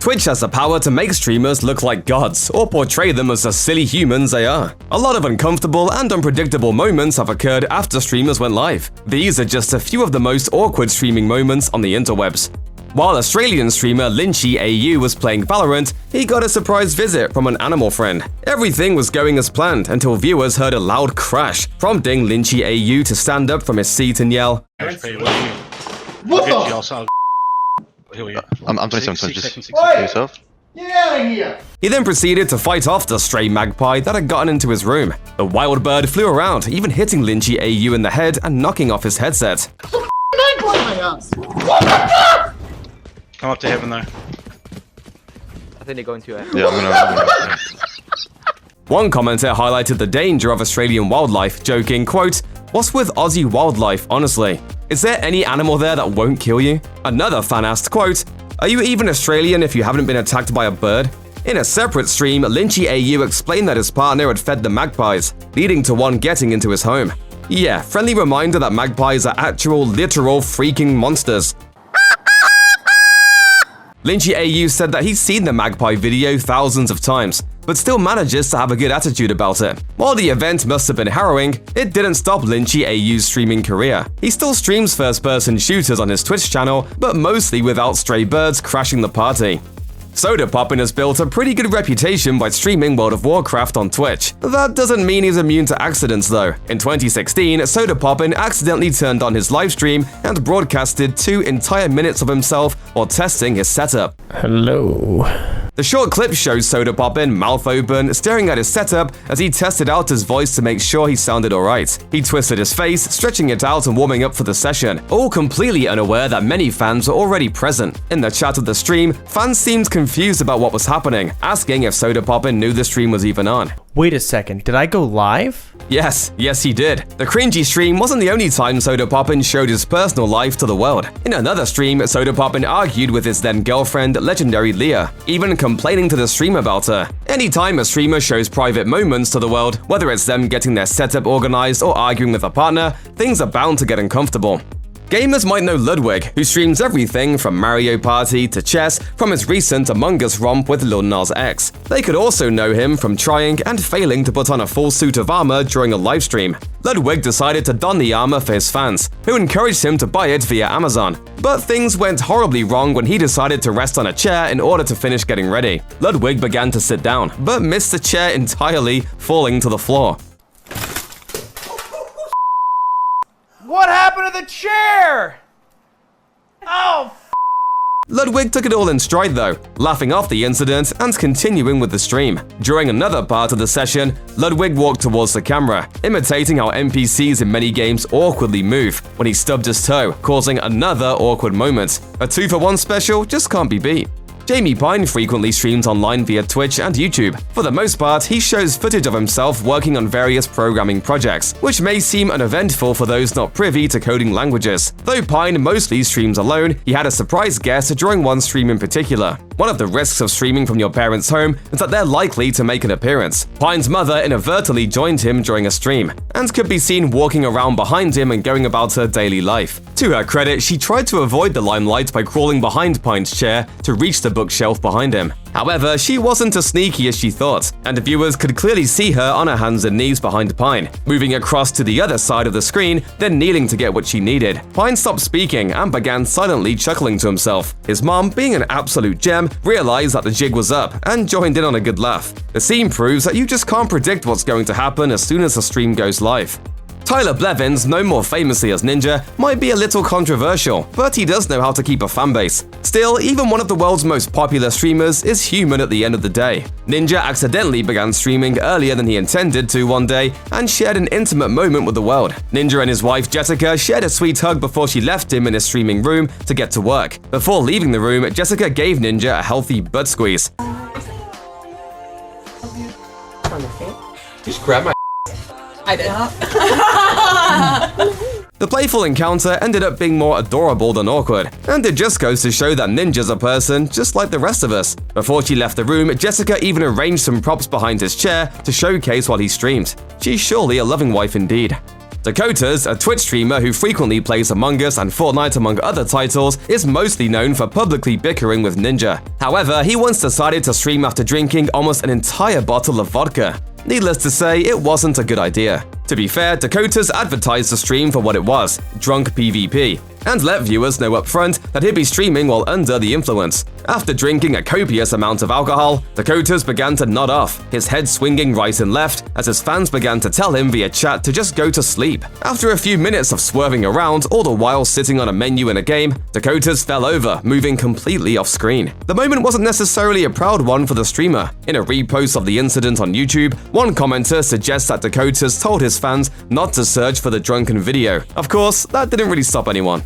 Twitch has the power to make streamers look like gods, or portray them as the silly humans they are. A lot of uncomfortable and unpredictable moments have occurred after streamers went live. These are just a few of the most awkward streaming moments on the interwebs. While Australian streamer Lynchy AU was playing Valorant, he got a surprise visit from an animal friend. Everything was going as planned until viewers heard a loud crash, prompting Lynchy AU to stand up from his seat and yell, What the? I'm 27, just for yourself. Get out of here! He then proceeded to fight off the stray magpie that had gotten into his room. The wild bird flew around, even hitting Lynchy AU in the head and knocking off his headset. My ass. What the fuck? Come up to heaven though. I think they're going to it. Yeah, I'm gonna One commenter highlighted the danger of Australian wildlife, joking, quote, "What's with Aussie wildlife, honestly? Is there any animal there that won't kill you?" Another fan asked, quote, "Are you even Australian if you haven't been attacked by a bird?" In a separate stream, Lynchy AU explained that his partner had fed the magpies, leading to one getting into his home. Yeah, friendly reminder that magpies are actual, literal freaking monsters. Lynchy AU said that he's seen the magpie video thousands of times, but still manages to have a good attitude about it. While the event must have been harrowing, it didn't stop Lynchy AU's streaming career. He still streams first-person shooters on his Twitch channel, but mostly without stray birds crashing the party. Sodapoppin has built a pretty good reputation by streaming World of Warcraft on Twitch. That doesn't mean he's immune to accidents though. In 2016, Sodapoppin accidentally turned on his livestream and broadcasted 2 entire minutes of himself while testing his setup. Hello. The short clip shows Sodapoppin, mouth open, staring at his setup as he tested out his voice to make sure he sounded alright. He twisted his face, stretching it out and warming up for the session, all completely unaware that many fans were already present. In the chat of the stream, fans seemed confused about what was happening, asking if Sodapoppin knew the stream was even on. Wait a second, did I go live? Yes, he did. The cringy stream wasn't the only time Sodapoppin showed his personal life to the world. In another stream, Sodapoppin argued with his then-girlfriend, legendary Leah, even complaining to the stream about her. Anytime a streamer shows private moments to the world, whether it's them getting their setup organized or arguing with a partner, things are bound to get uncomfortable. Gamers might know Ludwig, who streams everything from Mario Party to chess from his recent Among Us romp with Lil Nas X. They could also know him from trying and failing to put on a full suit of armor during a livestream. Ludwig decided to don the armor for his fans, who encouraged him to buy it via Amazon. But things went horribly wrong when he decided to rest on a chair in order to finish getting ready. Ludwig began to sit down, but missed the chair entirely, falling to the floor. What happened to the chair? Oh, Ludwig took it all in stride though, laughing off the incident and continuing with the stream. During another part of the session, Ludwig walked towards the camera, imitating how NPCs in many games awkwardly move when he stubbed his toe, causing another awkward moment. A 2-for-1 special just can't be beat. Jamie Pine frequently streams online via Twitch and YouTube. For the most part, he shows footage of himself working on various programming projects, which may seem uneventful for those not privy to coding languages. Though Pine mostly streams alone, he had a surprise guest during one stream in particular. One of the risks of streaming from your parents' home is that they're likely to make an appearance. Pine's mother inadvertently joined him during a stream, and could be seen walking around behind him and going about her daily life. To her credit, she tried to avoid the limelight by crawling behind Pine's chair to reach the bookshelf behind him. However, she wasn't as sneaky as she thought, and viewers could clearly see her on her hands and knees behind Pine, moving across to the other side of the screen, then kneeling to get what she needed. Pine stopped speaking and began silently chuckling to himself. His mom, being an absolute gem, realized that the jig was up and joined in on a good laugh. The scene proves that you just can't predict what's going to happen as soon as the stream goes live. Tyler Blevins, known more famously as Ninja, might be a little controversial, but he does know how to keep a fanbase. Still, even one of the world's most popular streamers is human at the end of the day. Ninja accidentally began streaming earlier than he intended to one day and shared an intimate moment with the world. Ninja and his wife Jessica shared a sweet hug before she left him in his streaming room to get to work. Before leaving the room, Jessica gave Ninja a healthy butt squeeze. Just grab my I did. The playful encounter ended up being more adorable than awkward, and it just goes to show that Ninja's a person just like the rest of us. Before she left the room, Jessica even arranged some props behind his chair to showcase while he streamed. She's surely a loving wife indeed. Dakotas, a Twitch streamer who frequently plays Among Us and Fortnite among other titles, is mostly known for publicly bickering with Ninja. However, he once decided to stream after drinking almost an entire bottle of vodka. Needless to say, it wasn't a good idea. To be fair, Dakotas advertised the stream for what it was, drunk PvP, and let viewers know up front that he'd be streaming while under the influence. After drinking a copious amount of alcohol, Dakotas began to nod off, his head swinging right and left as his fans began to tell him via chat to just go to sleep. After a few minutes of swerving around, all the while sitting on a menu in a game, Dakotas fell over, moving completely off screen. The moment wasn't necessarily a proud one for the streamer. In a repost of the incident on YouTube, one commenter suggests that Dakotas told his fans not to search for the drunken video. Of course, that didn't really stop anyone.